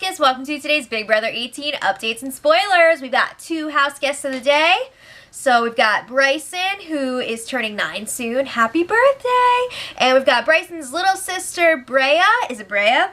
guests. Welcome to today's Big Brother 18 updates and spoilers. We've got 2 house guests of the day. So we've got Bryson, who is turning 9 soon. Happy birthday! And we've got Bryson's little sister, Brea. Is it Brea?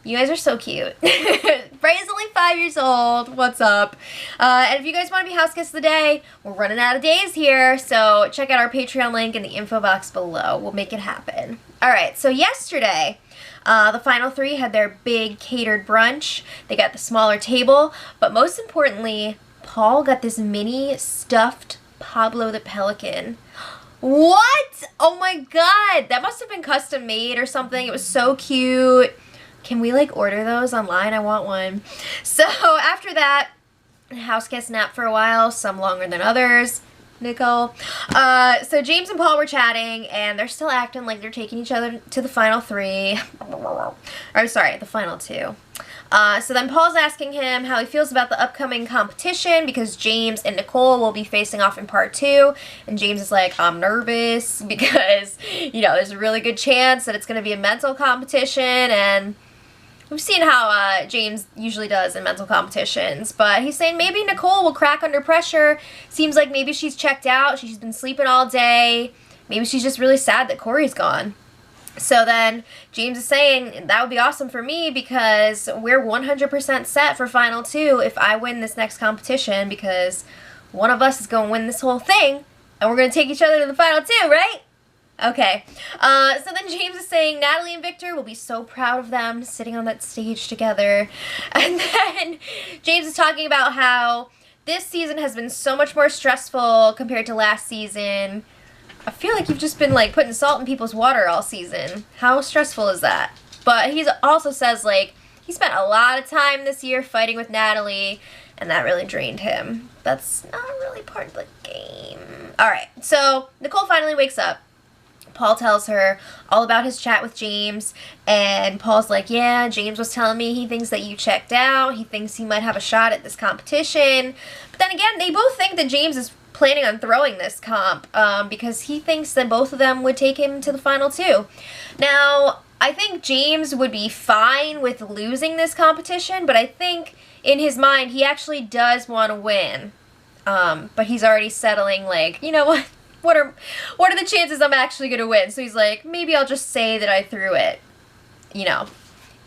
You guys are so cute. Brea's only 5 years old. What's up? And if you guys want to be house guests of the day, we're running out of days here. So check out our Patreon link in the info box below. We'll make it happen. Alright, so yesterday, the final 3 had their big catered brunch. They got the smaller table, but most importantly, Paul got this mini stuffed Pablo the Pelican. What? Oh my god, that must have been custom made or something. It was so cute. Can we like order those online? I want one. So after that, house guests napped for a while, some longer than others. Nicole. So James and Paul were chatting, and they're still acting like they're taking each other to the final 3. Or sorry, the final 2. So then Paul's asking him how he feels about the upcoming competition because James and Nicole will be facing off in part 2. And James is like, I'm nervous because, you know, there's a really good chance that it's going to be a mental competition. And we've seen how James usually does in mental competitions. But he's saying maybe Nicole will crack under pressure. Seems like maybe she's checked out. She's been sleeping all day. Maybe she's just really sad that Corey's gone. So then James is saying that would be awesome for me because we're 100% set for Final 2 if I win this next competition because one of us is going to win this whole thing and we're going to take each other to the Final 2, right? Okay. So then James is saying Natalie and Victor will be so proud of them sitting on that stage together. And then James is talking about how this season has been so much more stressful compared to last season. I feel like you've just been, like, putting salt in people's water all season. How stressful is that? But he also says, like, he spent a lot of time this year fighting with Natalie, and that really drained him. That's not really part of the game. Alright, so Nicole finally wakes up. Paul tells her all about his chat with James, and Paul's like, yeah, James was telling me he thinks that you checked out. He thinks he might have a shot at this competition. But then again, they both think that James is planning on throwing this comp because he thinks that both of them would take him to the final 2. Now, I think James would be fine with losing this competition, but I think in his mind he actually does want to win. But he's already settling like, you know what? What are the chances I'm actually going to win? So he's like, maybe I'll just say that I threw it. You know,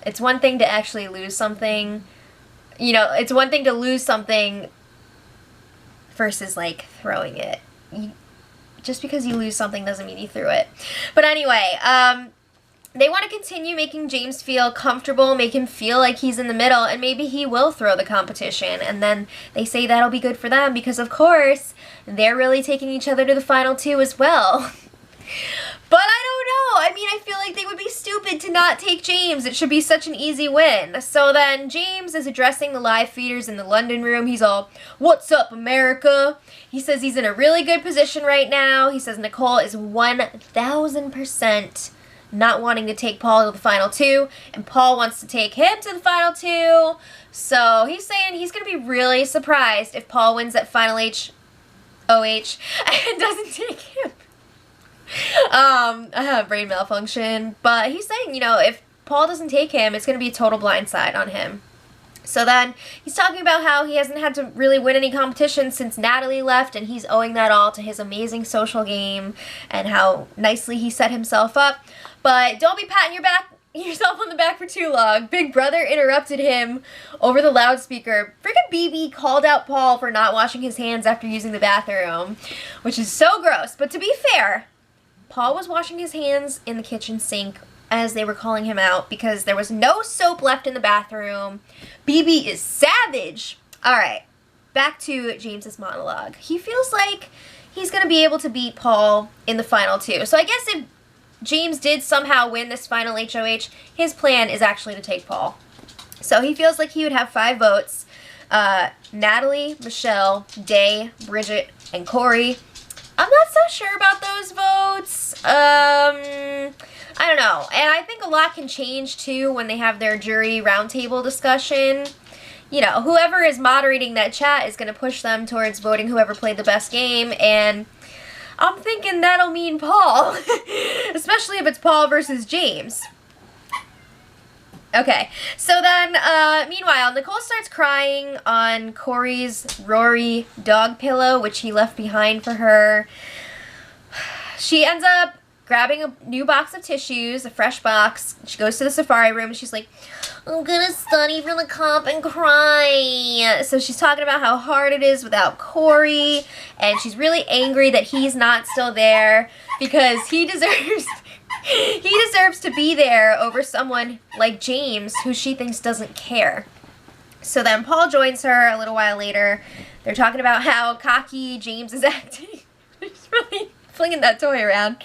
it's one thing to actually lose something. You know, it's one thing to lose something versus, like, throwing it. Just because you lose something doesn't mean you threw it. But anyway, they want to continue making James feel comfortable, make him feel like he's in the middle, and maybe he will throw the competition. And then they say that'll be good for them because, of course, they're really taking each other to the final 2 as well. But I don't know. I mean, I feel like they would be stupid to not take James. It should be such an easy win. So then James is addressing the live feeders in the London room. He's all, what's up, America? He says he's in a really good position right now. He says Nicole is 1,000% not wanting to take Paul to the final 2, and Paul wants to take him to the final 2. So he's saying he's going to be really surprised if Paul wins at Final OH and doesn't take him. I have brain malfunction, but he's saying, you know, if Paul doesn't take him, it's going to be a total blindside on him. So then he's talking about how he hasn't had to really win any competitions since Natalie left, and he's owing that all to his amazing social game and how nicely he set himself up. But don't be patting yourself on the back for too long. Big Brother interrupted him over the loudspeaker. Freaking BB called out Paul for not washing his hands after using the bathroom, which is so gross. But to be fair, Paul was washing his hands in the kitchen sink as they were calling him out because there was no soap left in the bathroom. BB is savage. Alright, back to James's monologue. He feels like he's going to be able to beat Paul in the final 2. So I guess if James did somehow win this final HOH, his plan is actually to take Paul. So he feels like he would have 5 votes. Natalie, Michelle, Day, Bridget, and Corey. I'm not so sure about those votes. I don't know. And I think a lot can change, too, when they have their jury roundtable discussion. You know, whoever is moderating that chat is going to push them towards voting whoever played the best game, and I'm thinking that'll mean Paul. Especially if it's Paul versus James. Okay, so then, meanwhile, Nicole starts crying on Corey's Rory dog pillow, which he left behind for her. She ends up grabbing a new box of tissues, a fresh box. She goes to the safari room, and she's like, I'm gonna study for the comp and cry. So she's talking about how hard it is without Corey, and she's really angry that he's not still there because he deserves... He deserves to be there over someone like James, who she thinks doesn't care. So then Paul joins her a little while later. They're talking about how cocky James is acting. He's really flinging that toy around.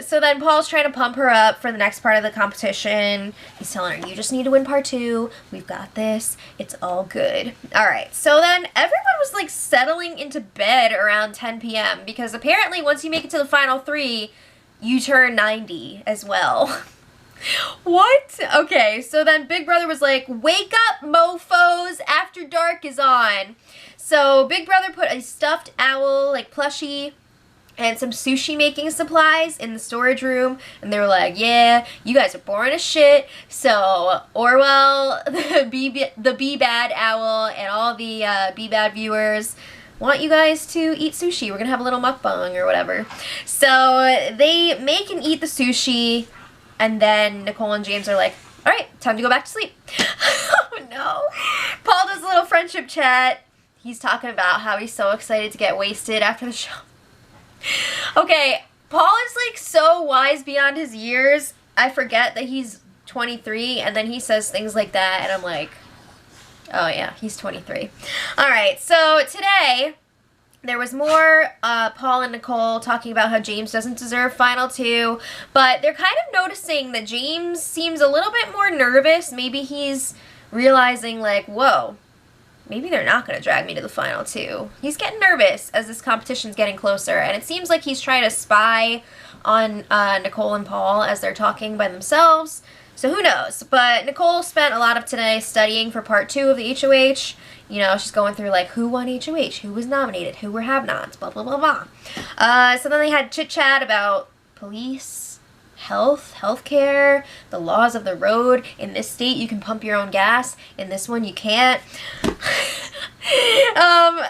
So then Paul's trying to pump her up for the next part of the competition. He's telling her, you just need to win part 2. We've got this. It's all good. All right. So then everyone was like settling into bed around 10 p.m. because apparently once you make it to the final 3, you turn 90 as well. What? Okay, so then Big Brother was like, wake up, mofos, After Dark is on. So Big Brother put a stuffed owl, like plushie, and some sushi making supplies in the storage room. And they were like, yeah, you guys are boring as shit. So Orwell, the Be-Bad owl, and all the Be-Bad viewers want you guys to eat sushi. We're gonna have a little mukbang or whatever. So they make and eat the sushi, and then Nicole and James are like, all right, time to go back to sleep. Oh no. Paul does a little friendship chat. He's talking about how he's so excited to get wasted after the show. Okay, Paul is like so wise beyond his years. I forget that he's 23, and then he says things like that, and I'm like, oh yeah, he's 23. All right, so today there was more Paul and Nicole talking about how James doesn't deserve final 2, but they're kind of noticing that James seems a little bit more nervous. Maybe he's realizing like, whoa, maybe they're not going to drag me to the final 2. He's getting nervous as this competition's getting closer, and it seems like he's trying to spy on Nicole and Paul as they're talking by themselves. So who knows? But Nicole spent a lot of today studying for part 2 of the HOH. You know, she's going through like who won HOH, who was nominated, who were have-nots, blah, blah, blah, blah. So then they had chit-chat about police, healthcare, the laws of the road. In this state, you can pump your own gas. In this one, you can't. Is part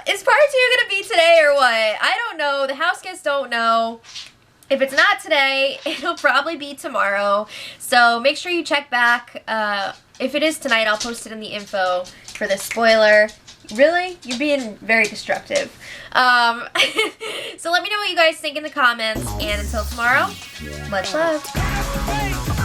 2 gonna be today or what? I don't know. The house guests don't know. If it's not today, it'll probably be tomorrow. So make sure you check back. If it is tonight, I'll post it in the info for the spoiler. Really? You're being very destructive. So let me know what you guys think in the comments. And until tomorrow, much love.